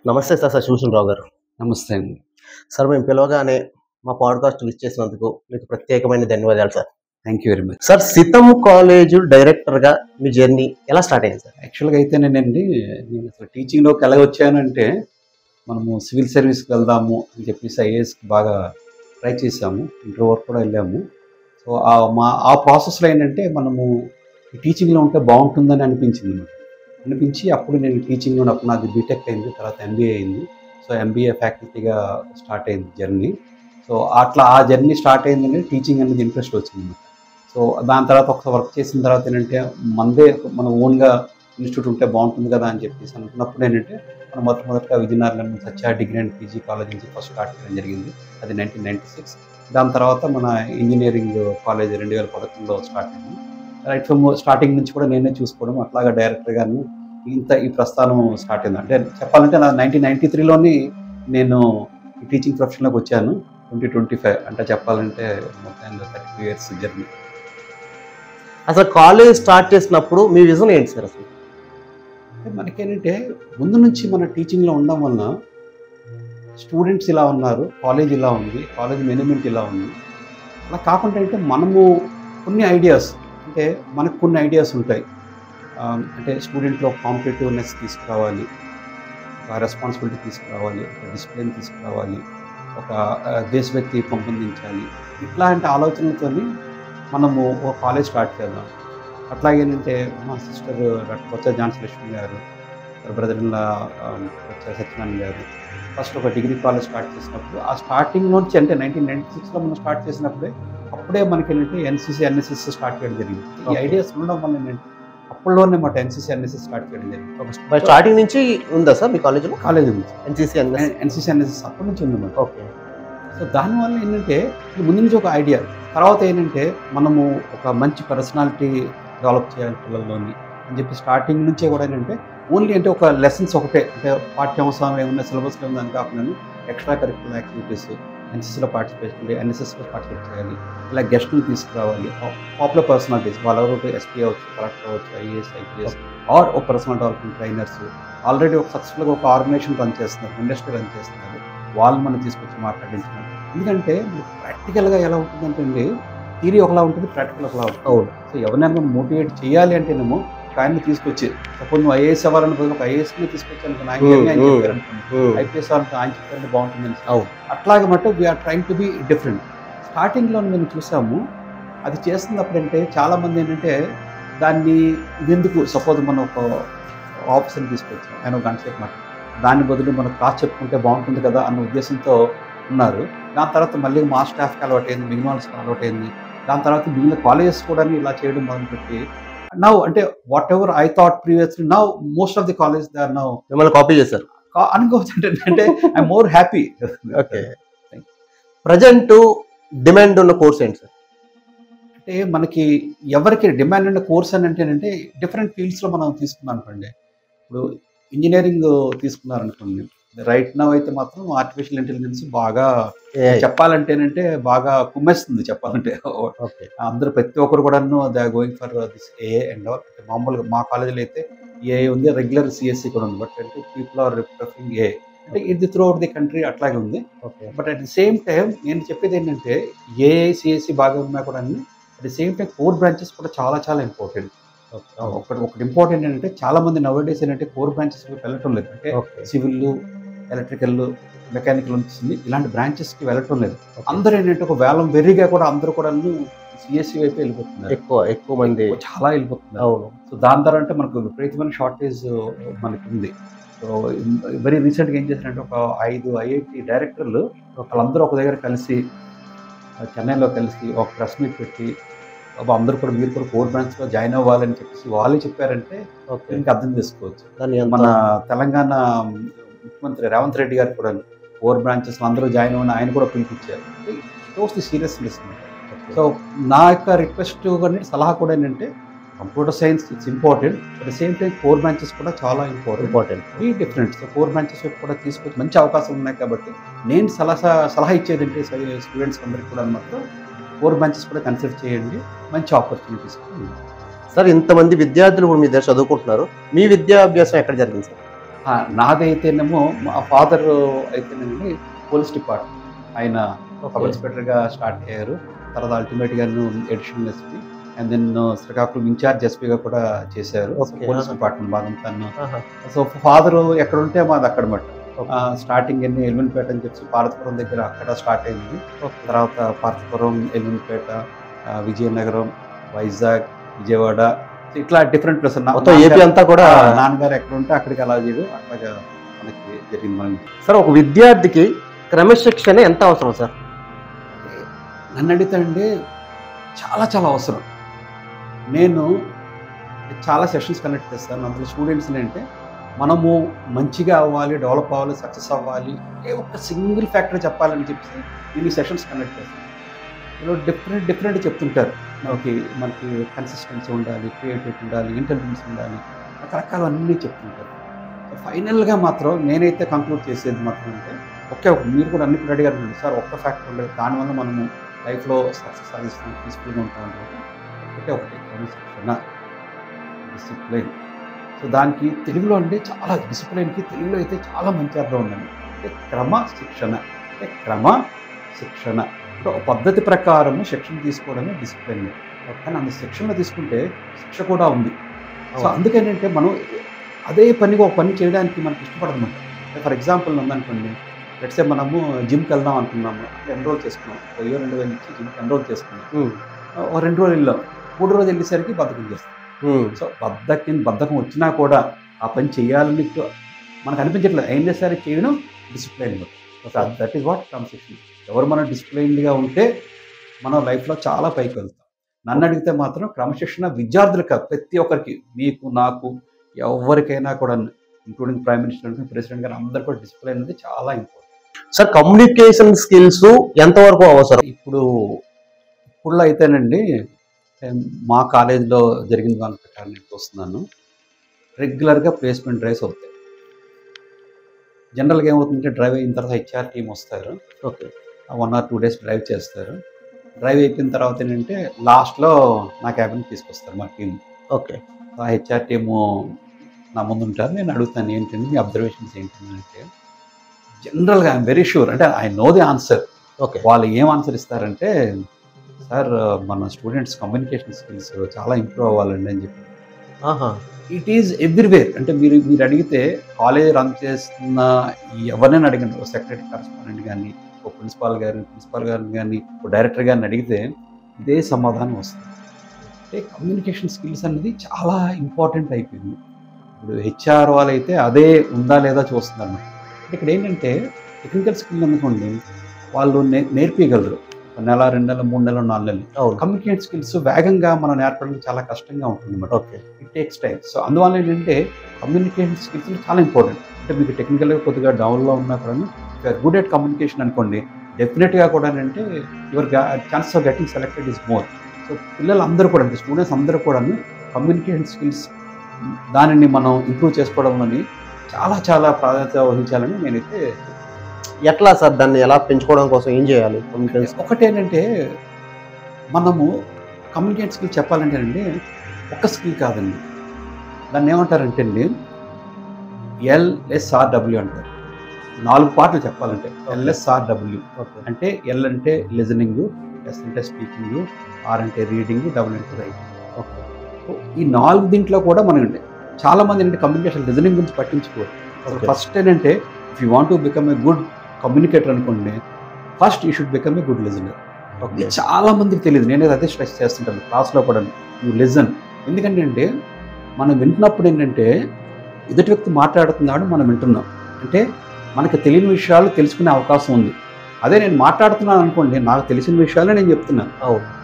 నమస్తే సార్ శివశంకర్ రావు గారు. నమస్తే అండి. సార్ మేము పిలవగానే మా పాడ్‌కాస్ట్ ఇచ్చేసినందుకు మీకు ప్రత్యేకమైన ధన్యవాదాలు sir. Thank you very much. Sir Sitham college డైరెక్టర్‌గా మీ జర్నీ ఎలా స్టార్ట్ అయింది సార్? యాక్చువల్‌గా అయితేనేనండి నేను అసలు టీచింగ్‌లోకి ఎలా వచ్చానంటే మనము సివిల్ సర్వీస్‌కి వెళ్దాము అని చెప్పేసి ఐఏఎస్‌కి బాగా ట్రై చేసాము. ఇంటర్ వరకు కూడా వెళ్ళాము. సో ఆ ప్రాసెస్‌లో ఏంటంటే మనము ఈ టీచింగ్‌లో ఉంటే బాగుంటుందని అనిపించింది. అనిపించి అప్పుడు నేను టీచింగ్లో అప్పుడు నాది బీటెక్ అయింది, తర్వాత ఎంబీఏ అయింది. సో ఎంబీఏ ఫ్యాకల్టీగా స్టార్ట్ అయింది జర్నీ. సో అట్లా ఆ జర్నీ స్టార్ట్ అయిందని టీచింగ్ అనేది ఇంట్రెస్ట్ వచ్చింది. సో దాని తర్వాత ఒక వర్క్ చేసిన తర్వాత ఏంటంటే మన ఓన్గా ఇన్స్టిట్యూట్ ఉంటే బాగుంటుంది కదా అని చెప్పేసి అనుకున్నప్పుడు ఏంటంటే మనం మొట్టమొదటిగా విజయనగరంలో సత్య డిగ్రీ అండ్ పీజీ కాలేజ్ నుంచి ఫస్ట్ స్టార్ట్ చేయడం జరిగింది. అది 1996. దాని తర్వాత మన ఇంజనీరింగ్ కాలేజ్ 2011లో స్టార్ట్ అయింది. రైట్ ఫ్రమ్ స్టార్టింగ్ నుంచి కూడా నేనే చూసుకోవడం అట్లాగా డైరెక్టర్ గాను ఈ ప్రస్థానం స్టార్ట్ అయింది. అంటే చెప్పాలంటే నా 1993లోని నేను ఈ టీచింగ్ ప్రొఫెషన్లోకి వచ్చాను. 2025 అంటే చెప్పాలంటే మొత్తంగా 32 years జర్నీ. అసలు కాలేజ్ స్టార్ట్ చేసినప్పుడు మీ విజన్ ఏంటి సార్ అసలు? అంటే మనకేంటంటే ముందు నుంచి మన టీచింగ్లో ఉండడం వలన స్టూడెంట్స్ ఇలా ఉన్నారు, కాలేజ్ ఇలా ఉంది, కాలేజ్ మేనేజ్మెంట్ ఇలా ఉంది. అలా కాకుండా అంటే మనము కొన్ని ఐడియాస్ అంటే మనకు కొన్ని ఐడియాస్ ఉంటాయి. అంటే స్టూడెంట్లో కాంపిటేటివ్నెస్ తీసుకురావాలి, ఒక రెస్పాన్సిబిలిటీ తీసుకురావాలి, ఒక డిసిప్లిన్ తీసుకురావాలి, ఒక దేశభక్తి పెంపొందించాలి. ఇట్లాంటి ఆలోచనలతో మనము ఒక కాలేజ్ స్టార్ట్ చేద్దాం. అట్లాగేంటంటే మా సిస్టర్ డాక్టర్ కొత్త ఝాన్సీ లక్ష్మి గారు, బ్రదర్ల సత్యనారాయణ గారు ఫస్ట్ ఒక డిగ్రీ కాలేజ్ స్టార్ట్ చేసినప్పుడు ఆ స్టార్టింగ్ నుంచి అంటే 1996లో మనం స్టార్ట్ చేసినప్పుడే అప్పుడే మనకి ఏంటంటే ఎన్సీసీ ఎన్ఎస్ఎస్ స్టార్ట్ చేయడం జరిగింది. ఈ ఐడియాస్ ఉండడం వల్ల ఏంటంటే అప్పట్లోనే మాట ఎన్సీసీ ఎన్ఎస్ఎస్ స్టార్ట్ చేయడం జరిగింది. స్టార్టింగ్ నుంచి ఉందా సార్ మీ కాలేజ్లో? కాలేజ్ ఉంది, ఎన్సీసీ ఎన్ఎస్ఎస్ అప్పటి నుంచి ఉందన్నమాట. ఓకే. సో దానివల్ల ఏంటంటే ముందు నుంచి ఒక ఐడియా, తర్వాత ఏంటంటే మనము ఒక మంచి పర్సనాలిటీ డెవలప్ చేయాలి పిల్లల్లోని అని చెప్పి స్టార్టింగ్ నుంచే కూడా ఏంటంటే ఓన్లీ అంటే ఒక లెసన్స్ ఒకటే అంటే పాఠ్యాంశం ఏమన్నా సిలబస్లో ఉందని కాకుండా ఎక్స్ట్రా కరిక్యులర్ యాక్టివిటీస్ ఎన్సీసీలో పార్టిసిపేట్ చేయాలి, ఎన్ఎస్ఎస్లో పార్టిసిపేట్ చేయాలి, ఇలా గెస్టులు తీసుకురావాలి, పాపులర్ పర్సనాలిటీస్ వాళ్ళెవరు ఎస్పీ అవ్వచ్చు, కలెక్టర్ అవ్వచ్చు, ఐఏఎస్ ఐపీఎస్ ఆర్ ఒక పర్సనల్ డెవలప్మెంట్ ట్రైనర్స్ ఆల్రెడీ ఒక సక్సెస్ఫుల్గా ఒక ఆర్గనైజేషన్ రన్ చేస్తున్నారు, ఇండస్ట్రీ రన్ చేస్తున్నారు, వాళ్ళు మనం తీసుకొచ్చి మాట్లాడించడం. ఎందుకంటే ప్రాక్టికల్గా ఎలా ఉంటుందంటే అండి థియరీ ఒకలా ఉంటుంది, ప్రాక్టికల్ ఒకలా ఉంటుంది. అవును. సో ఎవరినైనా మోటివేట్ చేయాలి అంటేనేమో ఆయన్ని తీసుకొచ్చి సపోజ్ నువ్వు ఐఏఎస్ అవ్వాలని ఒక ఐఏఎస్ని తీసుకొచ్చాను ఐపీఎస్ అవ్వాలంటే ఆయన చెప్పారంటే బాగుంటుందని. అవును. అట్లాగే మటు we are trying to be different. స్టార్టింగ్లో మేము చూసాము అది చేస్తున్నప్పుడు అంటే చాలామంది ఏంటంటే దాన్ని ఇదెందుకు సపోజ్ మనం ఒక ఆఫీసర్ని తీసుకొచ్చాం ఆయన ఒక గంట సేపు మాట దాని బదులు మనం క్లాస్ చెప్పుకుంటే బాగుంటుంది కదా అన్న ఉద్దేశంతో ఉన్నారు. దాని తర్వాత మళ్ళీ మా స్టాఫ్కి అలవాటైంది, మిగిలిన వాళ్ళకి అలవాటైంది. దాని తర్వాత మిగిలిన కాలేజెస్ కూడా ఇలా చేయడం మొదలుపెట్టి నౌ అంటే whatever I thought previously now most of the college they are now మిమ్మల్ని కాపీ చేశారు అనుకోవచ్చు. అంటే I'm more happy. Okay. Present demand ఉన్న కోర్స్ ఏంటి సార్? అంటే మనకి ఎవరికి డిమాండ్ ఉన్న కోర్స్ అని అంటే డిఫరెంట్ ఫీల్డ్స్లో మనం తీసుకున్నాం అనుకోండి. ఇప్పుడు ఇంజనీరింగ్ తీసుకున్నారనుకోండి, రైట్ నౌ అయితే మాత్రం ఆర్టిఫిషియల్ ఇంటెలిజెన్స్ బాగా చెప్పాలంటేనంటే బాగా కుమ్మేస్తుంది చెప్పాలంటే. అందరూ ప్రతి ఒక్కరు కూడా they are going for this AI and all. మామూలుగా మా కాలేజీలో అయితే ఏఐ ఉంది, రెగ్యులర్ సిఎస్సి కూడా ఉంది. బట్ అంటే పీపుల్ ఆర్ ప్రిఫరింగ్ ఏఐ అంటే ఇది త్రూ అవుట్ ది కంట్రీ అట్లాగే ఉంది. But at the same time నేను చెప్పేది ఏంటంటే ఏఐ సిఎస్సి బాగా ఉన్నా కూడా at the same time core branches కూడా చాలా చాలా ఇంపార్టెంట్. ఒకటి ఇంపార్టెంట్ ఏంటంటే చాలా మంది నవడేస్ ఏంటంటే కోర్ బ్రాంచెస్ వెళ్ళటం లేదు. అంటే సివిల్, ఎలక్ట్రికల్, మెకానికల్ ఉంటుంది ఇలాంటి బ్రాంచెస్కి వెళ్ళటం లేదు. అందరూ ఏంటంటే ఒక వేలం వెర్రిగా కూడా అందరూ కూడా సిఎస్సి వైపు వెళ్ళిపోతున్నారు. ఎక్కువ మంది చాలా వెళ్ళిపోతున్నారు. అవును. సో దాని ద్వారా అంటే మనకు విపరీతమైన షార్టేజ్ మనకి ఉంది. సో వెరీ రీసెంట్గా ఏం చేశారంటే ఒక 5 ఐఐటి డైరెక్టర్లు వాళ్ళందరూ ఒక దగ్గర కలిసి చెన్నైలో కలిసి ఒక ప్రెస్ మీట్ పెట్టి అందరూ కూడా మీరు కూడా కోర్ బ్రాంచ్లో జాయిన్ అవ్వాలని చెప్పేసి వాళ్ళే చెప్పారంటే ఇంకా అర్థం చేసుకోవచ్చు. మన తెలంగాణ ముఖ్యమంత్రి రేవంత్ రెడ్డి గారు కూడా కోర్ బ్రాంచెస్ అందరూ జాయిన్ అవ్వని ఆయన కూడా పిలిపించారు. Shows the seriousness. సో నా యొక్క రిక్వెస్ట్ కానీ సలహా కూడా ఏంటంటే computer science it's important, at the same time core branches కూడా చాలా ఇంపార్టెంట్. ఈ డిఫరెంట్. సో కోర్ బ్రాంచెస్ కూడా తీసుకొచ్చి మంచి అవకాశం ఉన్నాయి కాబట్టి నేను సలహా ఇచ్చేది అంటే స్టూడెంట్స్ అందరికీ కూడా మాత్రం కోర్ బ్రాంచెస్ కూడా కన్సిడర్ చేయండి, మంచి ఆపర్చునిటీస్. సార్ ఇంతమంది విద్యార్థులు కూడా మీ దగ్గర చదువుకుంటున్నారు, మీ విద్యాభ్యాసం ఎక్కడ జరిగింది సార్? నాదైతేనేమో మా ఫాదర్ అయితేనేమండి పోలీస్ డిపార్ట్మెంట్, ఆయన సబ్ ఇన్స్పెక్టర్గా స్టార్ట్ అయ్యారు. తర్వాత అల్టిమేట్గా additional SP and then Srikakulam in charge ఎస్పీగా కూడా చేశారు. పోలీస్ డిపార్ట్మెంట్ బాగుంటాను. సో ఫాదర్ ఎక్కడ ఉంటే మాది అక్కడ మాట. స్టార్టింగ్ ఎన్ని ఎలిమెంట్పేట అని చెప్పి పార్వతీపురం దగ్గర అక్కడ స్టార్ట్ అయింది. తర్వాత పార్వతీపురం, ఎలిమెంట్పేట, విజయనగరం, వైజాగ్, విజయవాడ, ఇట్లా డిఫరెంట్ ప్లేస్ ఏపీ అంతా కూడా. నాన్నగారు ఎక్కడ ఉంటే అక్కడికి అలా చేయడం అట్లాగా మనకి జరిగింది. మనకి సార్ ఒక విద్యార్థికి క్రమశిక్షణ ఎంత అవసరం సార్? నన్ను అడిగితే అండి చాలా చాలా అవసరం. నేను చాలా సెషన్స్ కండక్ట్ చేస్తాను. అందులో స్టూడెంట్స్ని అంటే మనము మంచిగా అవ్వాలి, డెవలప్ అవ్వాలి, సక్సెస్ అవ్వాలి, ఏ ఒక్క సింగిల్ ఫ్యాక్టర్ చెప్పాలని చెప్పి నేను ఈ సెషన్స్ కండక్ట్ చేస్తాను. ఇందులో డిఫరెంట్ చెప్తుంటారు. మనకి కన్సిస్టెన్సీ ఉండాలి, క్రియేటివిటీ ఉండాలి, ఇంటెలిజెన్స్ ఉండాలి, రకరకాలన్నీ చెప్తుంటారు. ఫైనల్గా మాత్రం నేనైతే కంక్లూడ్ చేసేది మాత్రం అంటే మీరు కూడా అన్ని కూడా అడిగారు సార్, ఒక్క ఫ్యాక్టర్ ఉండదు, దానివల్ల మనము లైఫ్లో సక్సెస్ సాధిస్తాం, పీస్ఫుల్గా ఉంటాం అంటే ఒకటే క్రమశిక్షణ, డిసిప్లైన్. సో దానికి తెలుగులో అంటే చాలా డిసిప్లైన్కి తెలుగులో అయితే చాలా మంచి అర్థం ఉందండి. అంటే క్రమశిక్షణ, అంటే క్రమశిక్షణ అంటే ఒక పద్ధతి ప్రకారము శిక్షణ తీసుకోవడమే డిసిప్లైన్. కానీ అంత శిక్షణ తీసుకుంటే శిక్ష కూడా ఉంది. సో అందుకేంటంటే మనం అదే పనిగా ఒక పని చేయడానికి మనకి ఇష్టపడదన్నమాట. ఫర్ ఎగ్జాంపుల్ ఉందనుకోండి, లెట్స్ సే మనము జిమ్కి వెళ్దాం అనుకున్నాము, ఎన్రోల్ చేసుకున్నాం, 1000-2000 ఇచ్చి జిమ్కి ఎన్రోల్ చేసుకున్నాం. ఒక 2 రోజులు వెళ్ళాం, 3 రోజులు వెళ్ళేసరికి బద్ధకం చేస్తాం. సో బద్ధకం వచ్చినా కూడా ఆ పని చేయాలని మనకు అనిపించట్లేదు, అయినా సరే చేయడం డిసిప్లైన్. దట్ ఈస్ వాట్ క్రమశిక్షణ. ఎవరు మనం డిసిప్లైన్డ్గా ఉంటే మనం లైఫ్లో చాలా పైకి వెళ్తాం. నన్ను అడిగితే మాత్రం క్రమశిక్షణ విద్యార్థులకు ప్రతి ఒక్కరికి, మీకు నాకు ఎవరికైనా కూడా, ఇంక్లూడింగ్ ప్రైమ్ మినిస్టర్, ప్రెసిడెంట్ గారు, అందరు కూడా డిసిప్లైన్ అనేది చాలా ఇంపార్టెంట్. సార్ కమ్యూనికేషన్ స్కిల్స్ ఎంతవరకు అవసరం? ఇప్పుడులో అయితేనండి, మా కాలేజీలో జరిగిన దాని ప్రకారం నేను చూస్తున్నాను, రెగ్యులర్గా ప్లేస్మెంట్ డ్రైవ్స్ అవుతాయి. జనరల్గా ఏమవుతుందంటే డ్రైవ్ అయిన తర్వాత హెచ్ఆర్ టీం వస్తారు. 1 or 2 days డ్రైవ్ చేస్తారు. డ్రైవ్ అయిపోయిన తర్వాత ఏంటంటే లాస్ట్లో నా క్యాబిన్కి తీసుకొస్తారు మా టీం. ఆ హెచ్ఆర్ టీము నా ముందు ఉంటారు. నేను అడుగుతాను, ఏంటంటే మీ అబ్జర్వేషన్స్ ఏంటంటే, జనరల్గా ఐఎమ్ వెరీ షూర్, అంటే ఐ నో ది ఆన్సర్. వాళ్ళు ఏం ఆన్సర్ ఇస్తారంటే, సార్ మన స్టూడెంట్స్ కమ్యూనికేషన్ స్కిల్స్ చాలా ఇంప్రూవ్ అవ్వాలండి అని చెప్పి. It is everywhere. అంటే మీరు అడిగితే కాలేజ్ రన్ చేస్తున్న ఎవరినైనా అడిగండి, ఒక సెక్రటరీ, కరెస్పాండెంట్ కానీ, ఒక ప్రిన్సిపాల్ గారిని కానీ, ఒక డైరెక్టర్ గారిని అడిగితే ఇదే సమాధానం వస్తుంది. అంటే కమ్యూనికేషన్ స్కిల్స్ అనేది చాలా ఇంపార్టెంట్ అయిపోయింది. ఇప్పుడు హెచ్ఆర్ వాళ్ళు అయితే అదే ఉందా లేదా చూస్తున్నారు అన్నమాట. ఇక్కడ ఏంటంటే టెక్నికల్ స్కిల్ అనుకోండి, వాళ్ళు నేర్పించగలరు 1 నెల, 2 నెలలు, 3 నెలలు, 4 నెలలు. కమ్యూనికేట్ స్కిల్స్ వేగంగా మనం నేర్పడానికి చాలా కష్టంగా ఉంటుంది అన్నమాట. It takes time. సో అందువల్ల ఏంటంటే కమ్యూనికేషన్ స్కిల్స్ చాలా ఇంపార్టెంట్. అంటే మీకు టెక్నికల్గా కొద్దిగా డౌన్లో ఉన్నా కూడా యూఆర్ గుడ్ ఎట్ కమ్యూనికేషన్ అనుకోండి, డెఫినెట్గా కూడా అంటే your chances of getting selected is more. So పిల్లలందరూ కూడా, అంటే స్టూడెంట్స్ అందరూ కూడా కమ్యూనికేషన్ స్కిల్స్ దానిని మనం ఇంప్రూవ్ చేసుకోవడంలోని చాలా చాలా ప్రాధాన్యత వహించాలని నేనైతే. ఎట్లా సార్ దాన్ని ఎలా పెంచుకోవడం కోసం ఏం చేయాలి? ఒకటేంటంటే మనము కమ్యూనికేట్ స్కిల్ చెప్పాలంటే అండి ఒక్క స్కిల్ కాదండి, దాన్ని ఏమంటారంటే అండి LSRW అంటారు. 4 పార్ట్లు చెప్పాలంటే LSRW. అంటే L అంటే లిజనింగ్, S అంటే స్పీకింగ్, R అంటే రీడింగ్, W అంటే రైటింగ్. ఈ 4 దీంట్లో కూడా మనం చాలా మంది ఏంటంటే కమ్యూనికేషన్ లిజనింగ్ గురించి పట్టించుకోరు. ఫస్ట్ ఏంటంటే if you want to become a good communicator అనుకోండి, first you should become a good listener. చాలా మందికి తెలియదు, నేను అదే స్ట్రెస్ చేస్తుంటాను క్లాస్లో కూడా, యూ లిజన్. ఎందుకంటే అంటే మనం వింటున్నప్పుడు ఏంటంటే ఎదుటి వ్యక్తి మాట్లాడుతున్నాడు, మనం వింటున్నాం అంటే మనకు తెలియని విషయాలు తెలుసుకునే అవకాశం ఉంది. అదే నేను మాట్లాడుతున్నాను అనుకోండి, నాకు తెలిసిన విషయాలే నేను చెప్తున్నాను.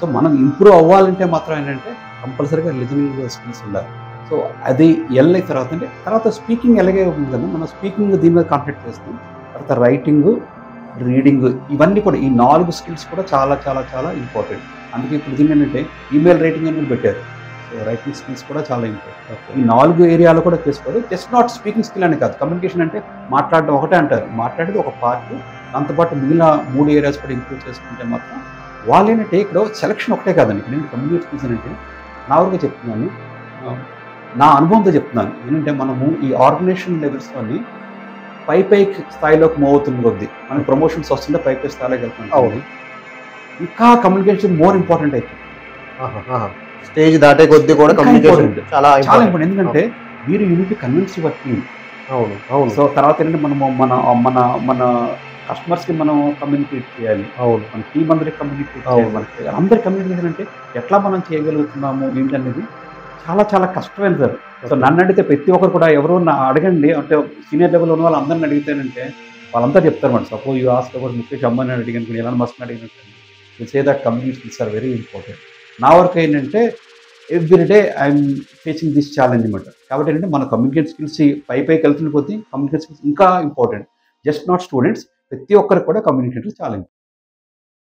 సో మనం ఇంప్రూవ్ అవ్వాలంటే మాత్రం ఏంటంటే కంపల్సరీగా లిజనింగ్ స్కిల్స్ ఉండాలి. సో అది ఎల్ తర్వాత స్పీకింగ్ ఎలాగే ఉంది కదా, మనం స్పీకింగ్ దీని మీద కాన్సంట్రేట్ చేస్తాం. తర్వాత రైటింగ్, రీడింగ్, ఇవన్నీ కూడా ఈ 4 స్కిల్స్ కూడా చాలా చాలా చాలా ఇంపార్టెంట్. అందుకే ఇప్పుడు దీన్ని ఏంటంటే ఈమెయిల్ రైటింగ్ అని పెట్టారు. సో రైటింగ్ స్కిల్స్ కూడా చాలా ఇంపార్టెంట్. ఈ 4 ఏరియాలో కూడా చేసుకోవాలి. జస్ట్ నాట్ స్పీకింగ్ స్కిల్ అని కాదు. కమ్యూనికేషన్ అంటే మాట్లాడడం ఒకటే అంటారు, మాట్లాడేది ఒక పార్ట్, దాంతోపాటు మిగిలిన 3 ఏరియాస్ కూడా ఇంప్రూవ్ చేసుకుంటే మాత్రం వాళ్ళు ఏంటంటే ఇక్కడ సెలక్షన్ ఒకటే కాదండి. నేను కమ్యూనికేట్ స్కిల్స్ అంటే నా వరకు చెప్తున్నాను, నా అనుభవంతో చెప్తున్నాను ఏంటంటే మనము ఈ ఆర్గనైజేషన్ లెవెల్స్లోని పై స్థాయిలోకి మూవ్ అవుతున్న కొద్దీ మనకి ప్రమోషన్స్ వస్తుంటే పై స్థాయిలోకి వెళ్తున్నాం. అవును. ఇంకా కమ్యూనికేషన్ మోర్ ఇంపార్టెంట్ అయిపోయింది. స్టేజ్ దాటే కొద్దీ కూడా ఇంకా కమ్యూనికేషన్ important. చాలా చాలా ఇంపార్టెంట్. ఇంపార్టెంట్. ఎందుకంటే మీరు యూనిట్ కన్విన్స్ యువర్ టీమ్. అవును, అవును, సో తర్వాత ఏంటంటే మనము మన మన మన కస్టమర్స్కి మనం కమ్యూనికేట్ చేయాలి, అవును, మన టీం అందరికి కమ్యూనికేట్ అవును. చేయాలి. మనకి అందరి కమ్యూనికేషన్ అంటే ఎట్లా మనం చేయగలుగుతున్నాము ఏంటనేది చాలా చాలా కష్టమైన సార్. సో నన్ను అడిగితే ప్రతి ఒక్కరు కూడా ఎవరు అడగండి అంటే సీనియర్ లెవెల్ ఉన్న వాళ్ళు అందరిని అడిగితేనంటే వాళ్ళంతా చెప్తారు మాట. Suppose you ask about Mukesh Ambani అడిగాను, ఎలాన్ మస్క్ అడిగినట్టు will say that communication skills are very important. నా వర్క్ ఏంటంటే everyday I'm facing this challenge అనమాట. కాబట్టి ఏంటంటే మన కమ్యూనికేషన్ స్కిల్స్ పైకి వెళ్తున్న కొద్దీ కమ్యూనికేషన్ స్కిల్స్ ఇంకా ఇంపార్టెంట్. జస్ట్ నాట్ స్టూడెంట్స్, ప్రతి ఒక్కరికి కూడా కమ్యూనికేషన్ చాలా ఇంపార్టెంట్.